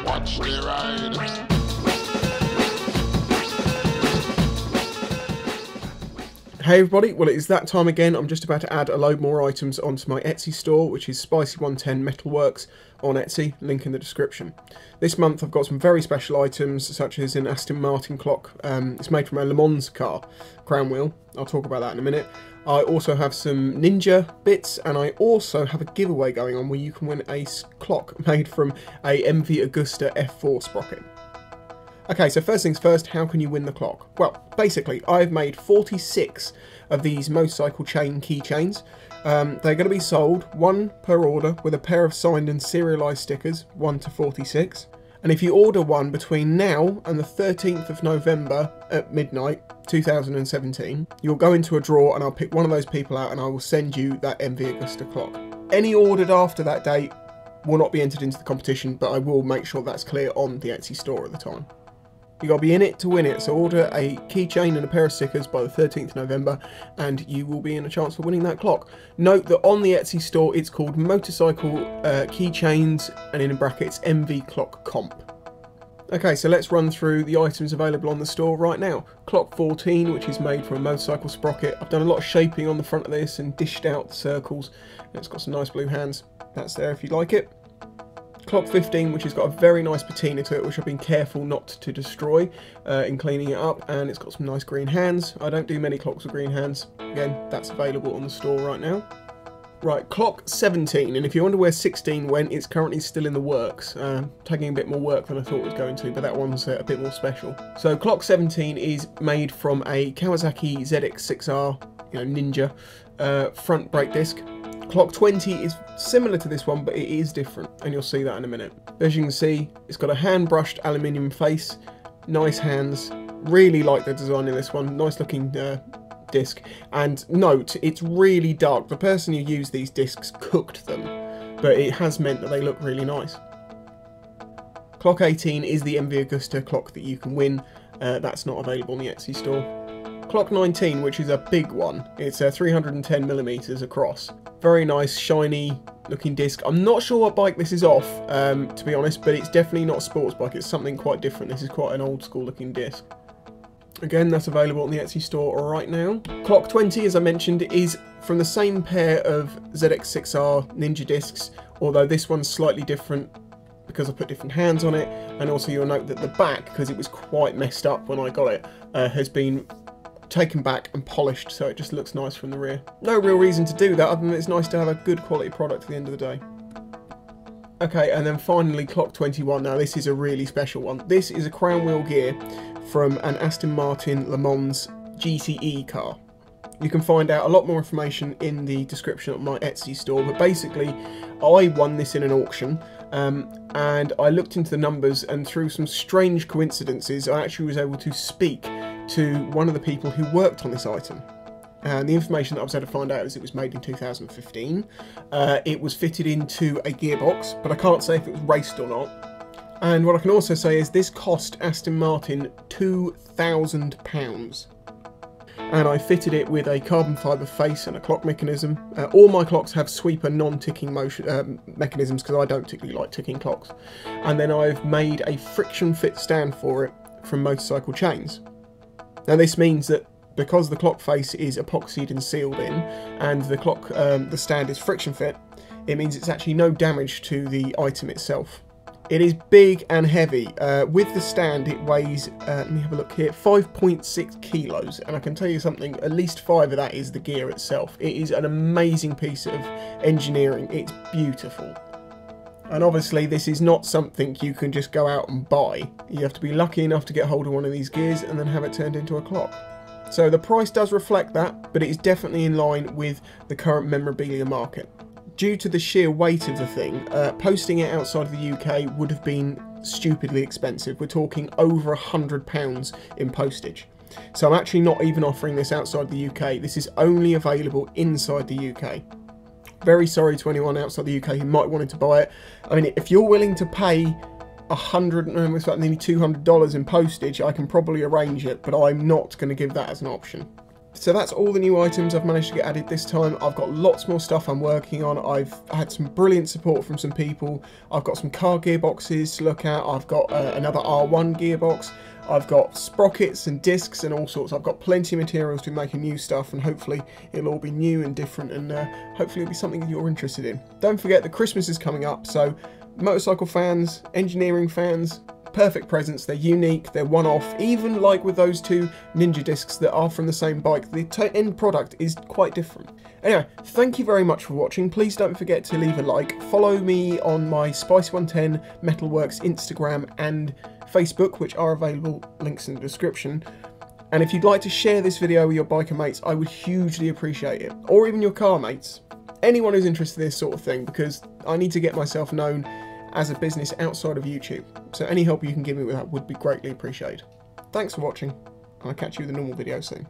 Watch me ride. Hey everybody, well it is that time again. I'm just about to add a load more items onto my Etsy store, which is Spicy110 Metal on Etsy, link in the description. This month I've got some very special items, such as an Aston Martin clock. It's made from a Le Mans car, crown wheel. I'll talk about that in a minute. I also have some Ninja bits, and I also have a giveaway going on where you can win a clock made from a MV Agusta F4 Sprocket. Okay, so first things first, how can you win the clock? Well, basically, I've made 46 of these motorcycle chain keychains. They're going to be sold, one per order, with a pair of signed and serialised stickers, 1 to 46. And if you order one between now and the 13th of November at midnight, 2017, you'll go into a draw and I'll pick one of those people out and I will send you that MV Agusta clock. Any ordered after that date will not be entered into the competition, but I will make sure that's clear on the Etsy store at the time. You got to be in it to win it, so order a keychain and a pair of stickers by the 13th November and you will be in a chance for winning that clock. Note that on the Etsy store it's called Motorcycle Keychains, and in brackets MV Clock Comp. Okay, so let's run through the items available on the store right now. Clock 14, which is made from a motorcycle sprocket. I've done a lot of shaping on the front of this and dished out the circles. It's got some nice blue hands. That's there if you'd like it. Clock 15, which has got a very nice patina to it, which I've been careful not to destroy in cleaning it up, and it's got some nice green hands. I don't do many clocks with green hands. Again, that's available on the store right now. Right, clock 17, and if you wonder where 16 went, it's currently still in the works, taking a bit more work than I thought it was going to, but that one's a bit more special. So clock 17 is made from a Kawasaki ZX6R, Ninja, front brake disc. Clock 20 is similar to this one, but it is different, and you'll see that in a minute. As you can see, it's got a hand-brushed aluminium face, nice hands, really like the design in this one, nice looking disc, and note, it's really dark. The person who used these discs cooked them, but it has meant that they look really nice. Clock 18 is the MV Agusta clock that you can win. That's not available on the Etsy store. Clock 19, which is a big one, it's 310mm across. Very nice, shiny looking disc. I'm not sure what bike this is off, to be honest, but it's definitely not a sports bike. It's something quite different. This is quite an old school looking disc. Again, that's available on the Etsy store right now. Clock 20, as I mentioned, is from the same pair of ZX6R Ninja discs, although this one's slightly different because I put different hands on it, and also you'll note that the back, because it was quite messed up when I got it, has been taken back and polished, so it just looks nice from the rear. No real reason to do that, other than it's nice to have a good quality product at the end of the day. Okay, and then finally clock 21. Now this is a really special one. This is a crown wheel gear from an Aston Martin Le Mans GTE car. You can find out a lot more information in the description of my Etsy store, but basically I won this in an auction, and I looked into the numbers, and through some strange coincidences I actually was able to speak to one of the people who worked on this item. And the information that I was able to find out is it was made in 2015. It was fitted into a gearbox, but I can't say if it was raced or not. And what I can also say is this cost Aston Martin £2,000. And I fitted it with a carbon fibre face and a clock mechanism. All my clocks have sweeper non-ticking motion mechanisms because I don't particularly like ticking clocks. And then I've made a friction fit stand for it from motorcycle chains. Now this means that because the clock face is epoxied and sealed in, and the stand is friction fit, it means it's actually no damage to the item itself. It is big and heavy. With the stand it weighs, let me have a look here, 5.6 kilos, and I can tell you something, at least 5 of that is the gear itself. It is an amazing piece of engineering, it's beautiful. And obviously this is not something you can just go out and buy. You have to be lucky enough to get hold of one of these gears and then have it turned into a clock. So the price does reflect that, but it is definitely in line with the current memorabilia market. Due to the sheer weight of the thing, posting it outside of the UK would have been stupidly expensive. We're talking over £100 in postage. So I'm actually not even offering this outside the UK. This is only available inside the UK. Very sorry to anyone outside the UK who might want to buy it. I mean, if you're willing to pay it's about nearly $200 in postage, I can probably arrange it, but I'm not going to give that as an option. So that's all the new items I've managed to get added this time. I've got lots more stuff I'm working on. I've had some brilliant support from some people. I've got some car gearboxes to look at. I've got another R1 gearbox. I've got sprockets and discs and all sorts. I've got plenty of materials to be making new stuff, and hopefully it'll all be new and different, and hopefully it'll be something that you're interested in. Don't forget that Christmas is coming up, so motorcycle fans, engineering fans, perfect presents. They're unique, they're one-off. Even like with those two Ninja discs that are from the same bike, the end product is quite different. Anyway, thank you very much for watching. Please don't forget to leave a like. Follow me on my Spicy110 Metalworks Instagram and Facebook, which are available, links in the description. And if you'd like to share this video with your biker mates, I would hugely appreciate it. Or even your car mates. Anyone who's interested in this sort of thing, because I need to get myself known as a business outside of YouTube. So any help you can give me with that would be greatly appreciated. Thanks for watching, and I'll catch you with a normal video soon.